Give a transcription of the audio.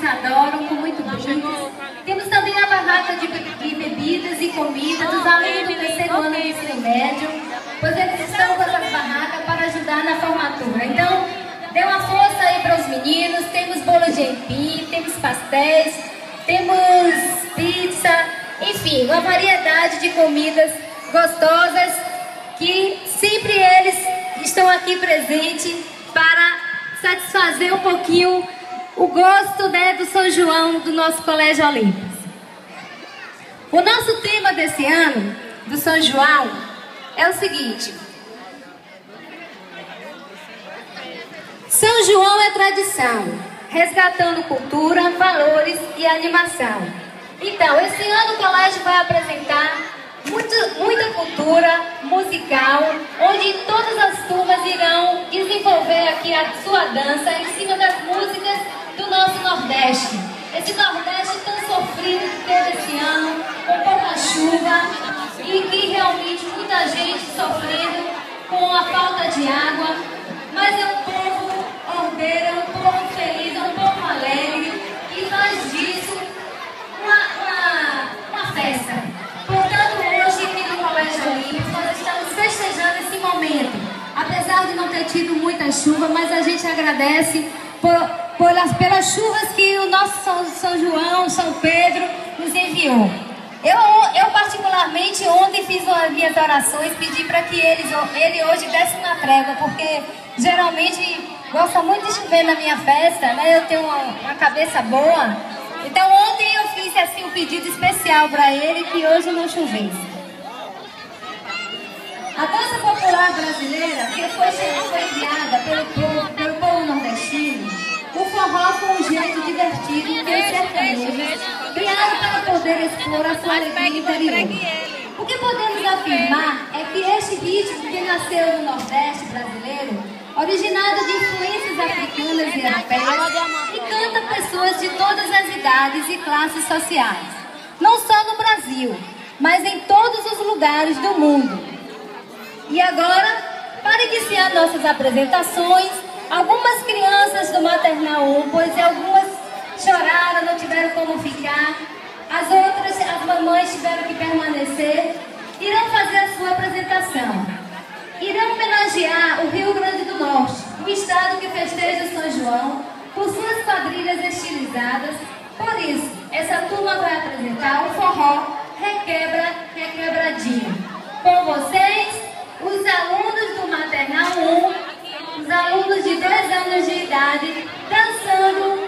adoram, com muito brindes. Temos também a barraca de bebidas e comida dos alunos do terceiro ano do ensino médio, pois eles estão com essas barracas para ajudar na formatura. Então, dê uma força aí para os meninos. Temos bolo de aipim, temos pastéis, temos pizza, enfim, uma variedade de comidas gostosas que sempre eles estão aqui presentes para satisfazer um pouquinho o gosto, né, do São João do nosso Colégio Olímpicos. O nosso tema desse ano, do São João, é o seguinte: São João é tradição, resgatando cultura, valores e animação. Então, esse ano o colégio vai apresentar muita cultura musical, onde todas as turmas irão desenvolver aqui a sua dança em cima das músicas do nosso Nordeste. Esse Nordeste tão sofrido que teve esse ano, com pouca chuva, e que realmente muita gente sofrendo com a falta de água, mas é um povo ordeiro, é um povo feliz, é um povo alegre, e faz disso uma festa. Portanto, hoje aqui no Colégio Olímpico nós estamos festejando esse momento, apesar de não ter tido muita chuva, mas a gente agradece pelas chuvas que o nosso São João, São Pedro nos enviou. Eu particularmente ontem fiz as minhas orações, pedi para que ele hoje desse uma trégua, porque geralmente gosta muito de chover na minha festa, né? Eu tenho uma cabeça boa. Então ontem eu fiz assim um pedido especial para ele, que hoje não chovesse. A dança popular brasileira, que foi criada pelo povo nordestino, o forró foi um jeito divertido que os sertanejos criaram para poder expor a sua alegria interior. O que podemos afirmar é que este ritmo que nasceu no Nordeste brasileiro, originado de influências africanas e europeias, encanta pessoas de todas as idades e classes sociais, não só no Brasil, mas em todos os lugares do mundo. E agora, para iniciar nossas apresentações, algumas crianças do Maternal 1, pois algumas choraram, não tiveram como ficar, as outras, as mamães tiveram que permanecer, irão fazer a sua apresentação. Irão homenagear o Rio Grande do Norte, o estado que festeja São João, por suas quadrilhas estilizadas. Por isso, essa turma vai apresentar o forró Requebra, Requebradinho. Com vocês, os alunos do Maternal 1, os alunos de 2 anos de idade, dançando